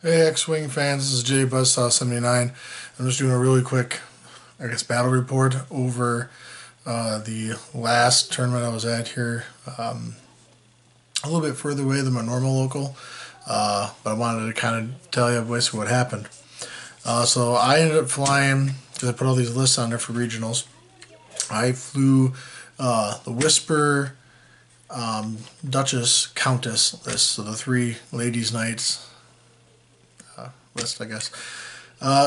Hey X-Wing fans, this is Jay Buzzsaw79. I'm just doing a really quick, battle report over the last tournament I was at here. A little bit further away than my normal local, but I wanted to kind of tell you basically what happened. So I ended up flying, because I put all these lists on there for regionals. I flew the Whisper, Duchess, Countess list, so the three ladies' knights list, I guess.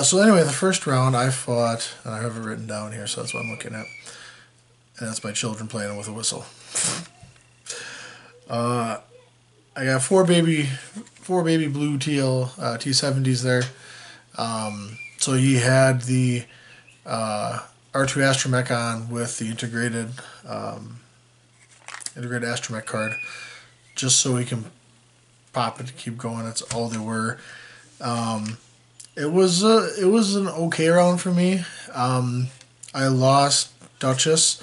So anyway, the first round I fought, and I have it written down here, so that's what I'm looking at. And that's my children playing with a whistle. I got four baby blue teal T70s there. So he had the R2 Astromech on with the integrated Astromech card, just so he can pop it to keep going. That's all they were. It was an okay round for me. I lost Duchess,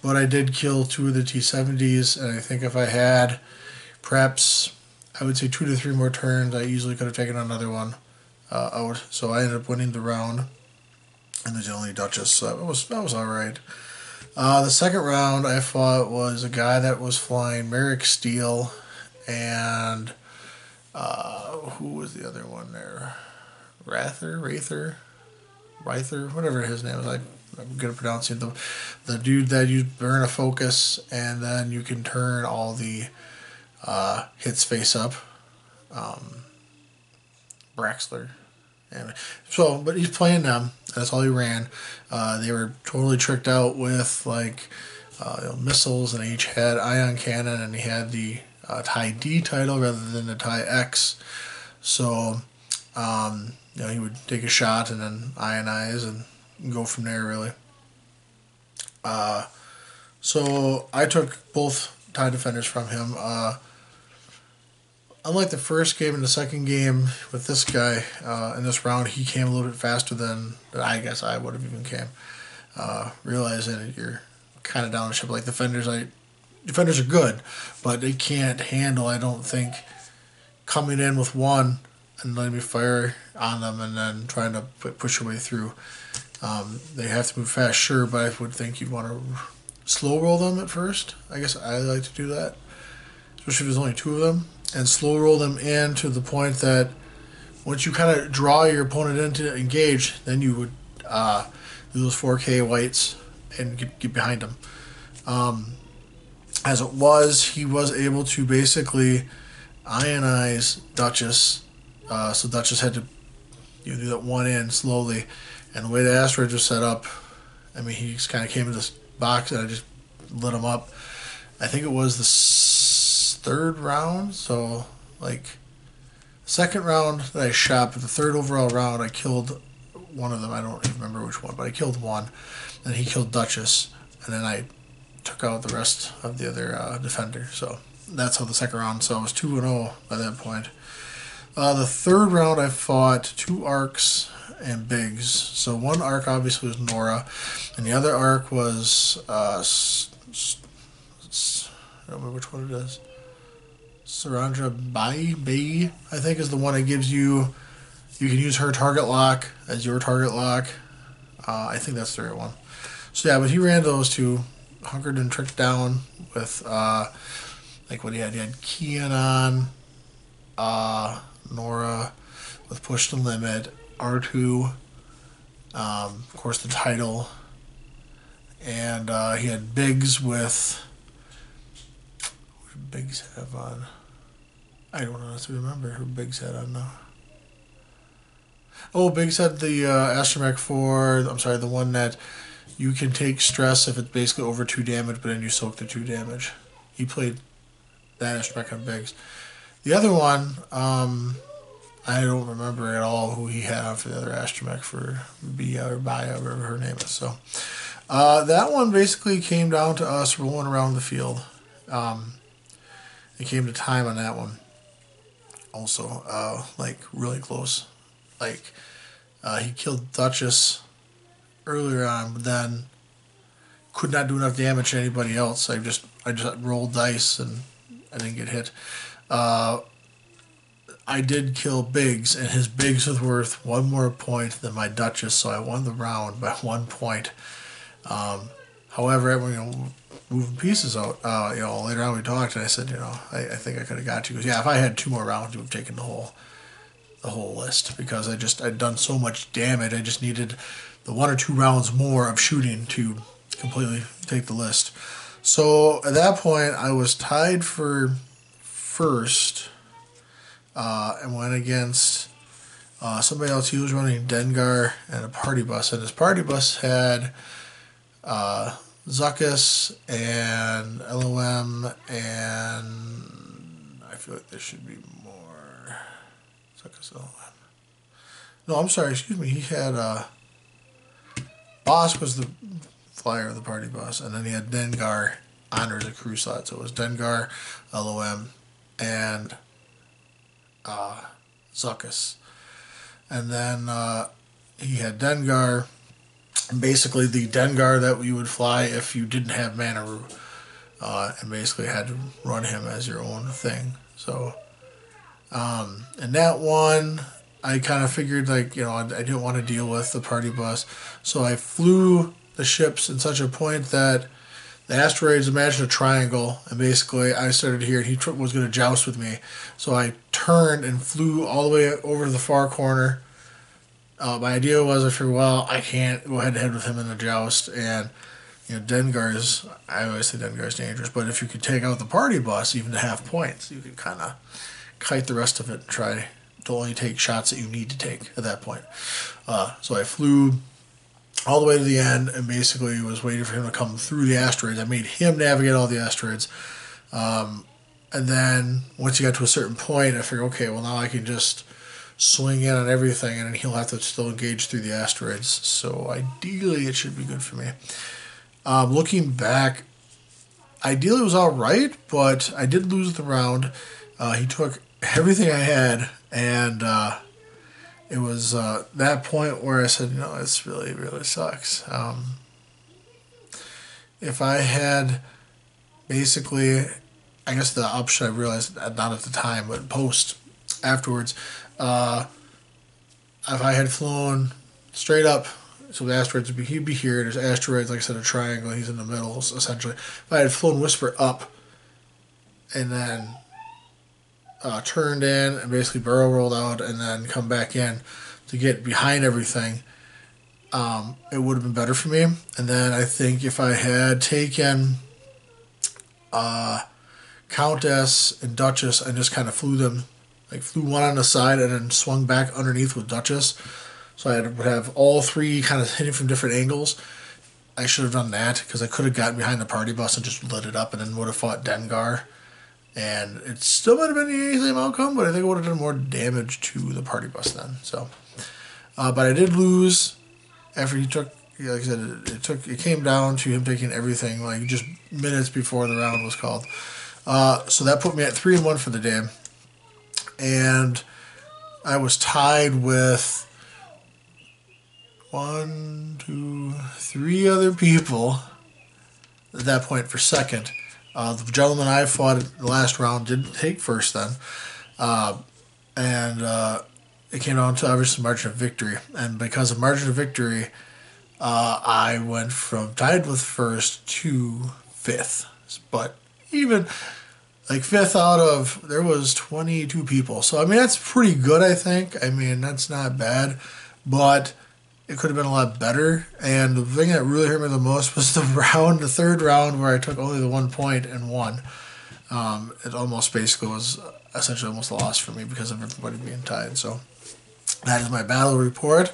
but I did kill two of the T70s, and I think if I had perhaps, I would say 2 to 3 more turns, I easily could have taken another one out. So I ended up winning the round, and there's only Duchess, so that was all right. The second round I fought was a guy that was flying Merrick Steel, and who was the other one there? Rather, whatever his name is. I'm good at pronouncing the dude that you burn a focus, and then you can turn all the hits face up. Braxler. And so, but he's playing them. That's all he ran. They were totally tricked out with missiles, and they each had ion cannon, and he had the tie D title rather than the tie X. So, he would take a shot and then ionize and go from there, really. So I took both tie defenders from him. Unlike the first game and the second game with this guy, in this round, he came a little bit faster than I guess I would have even came. Realizing that you're kind of down the ship. Like defenders are good, but they can't handle, I don't think, coming in with one and letting me fire on them and then trying to push your way through. They have to move fast, sure, but I would think you'd want to slow roll them at first. I guess I like to do that, especially if there's only two of them, and slow roll them in to the point that once you kind of draw your opponent into engage, then you would do those 4K whites and get behind them. As it was, he was able to basically ionize Duchess, so Duchess had to do that one in slowly. And the way the asteroids were set up, I mean, he just kind of came in this box and I just lit him up. I think it was the third round, so like second round that I shot, but the third overall round I killed one of them. I don't even remember which one, but I killed one, and he killed Duchess, and then I took out the rest of the other defender. So that's how the second round. So I was 2-0 by that point. The third round I fought two arcs and bigs. So one arc obviously was Nora, and the other arc was I don't remember which one it is. Sarandra Bay, I think, is the one that gives you. You can use her target lock as your target lock. I think that's the right one. So yeah, but he ran those two, hunkered and tricked down with what he had. He had Kian on, Nora with push to limit, R2, of course the title, and he had Biggs with. What did Biggs have on? I don't honestly remember who Biggs had on now. Oh, Biggs had the Astromech 4. I'm sorry, the one that you can take stress if it's basically over 2 damage, but then you soak the 2 damage. He played that Astromech on Biggs. The other one, I don't remember at all who he had on for the other Astromech for Bia or Baya, whatever her name is. So that one basically came down to us rolling around the field. It came to time on that one. Also, really close. He killed Duchess earlier on, but then could not do enough damage to anybody else. I just rolled dice and I didn't get hit. I did kill Biggs, and his Biggs was worth one more point than my Duchess, so I won the round by 1 point. However, moving pieces out, later on we talked, and I said, I think I could have got you. Because, yeah, if I had 2 more rounds, you would have taken the whole list, because I'd done so much damage. I just needed the 1 or 2 rounds more of shooting to completely take the list. So at that point, I was tied for first, and went against somebody else. He was running Dengar and a party bus, and his party bus had Zuckus and LOM, and I feel like there should be more. Zuckus, LOM. No, I'm sorry, excuse me. He had Boss was the flyer of the party bus, and then he had Dengar on as a crew slot. So it was Dengar, LOM, and Zuckus. And then he had Dengar, basically the Dengar that you would fly if you didn't have Manaru, and basically had to run him as your own thing. So, and that one, I kind of figured, I didn't want to deal with the party bus, so I flew the ships in such a point that the asteroids, imagine a triangle, and basically I started here, and he was going to joust with me. So I turned and flew all the way over to the far corner. My idea was, I figured, well, I can't go head-to-head with him in the joust, and I always say Dengar is dangerous, but if you could take out the party bus, even to half points, you could kind of kite the rest of it and try to only take shots that you need to take at that point. So I flew all the way to the end, and basically was waiting for him to come through the asteroids. I made him navigate all the asteroids. And then once you got to a certain point, I figured, okay, well, now I can just swing in on everything, and then he'll have to still engage through the asteroids. So ideally, it should be good for me. Looking back, ideally it was all right, but I did lose the round. He took everything I had, and it was that point where I said, this really, really sucks. If I had basically, I guess the option I realized, not at the time, but afterwards, if I had flown straight up, so the asteroids he'd be here, there's asteroids, like I said, a triangle, he's in the middle, essentially. If I had flown Whisper up, and then turned in and basically barrel rolled out and then come back in to get behind everything, it would have been better for me. And then I think if I had taken Countess and Duchess and just kind of flew them, flew one on the side and then swung back underneath with Duchess, so I would have all 3 kind of hitting from different angles. I should have done that, because I could have gotten behind the party bus and just lit it up, and then would have fought Dengar. And it still might have been the same outcome, but I think it would have done more damage to the party bus then. So, but I did lose after he took. Like I said, it came down to him taking everything, just minutes before the round was called. So that put me at 3-1 for the day, and I was tied with 1, 2, 3 other people at that point for second. The gentleman I fought at the last round didn't take first then. And it came down to obviously margin of victory. And because of margin of victory, I went from tied with first to 5th. But even 5th out of, there was 22 people. So, that's pretty good, I think. That's not bad. But it could have been a lot better. And the thing that really hurt me the most was the 3rd round, where I took only the 1 point and won. It almost basically was essentially almost a loss for me because of everybody being tied. So that is my battle report.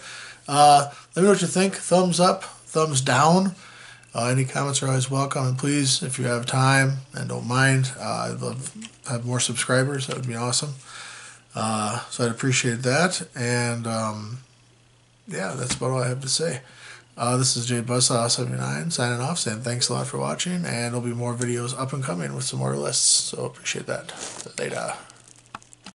Let me know what you think. Thumbs up, thumbs down. Any comments are always welcome. And please, if you have time and don't mind, I'd love to have more subscribers. That would be awesome. So I'd appreciate that. And yeah, that's about all I have to say. This is JBuzzsaw79 signing off, saying thanks a lot for watching, and there'll be more videos up and coming with some more lists, so appreciate that. Later.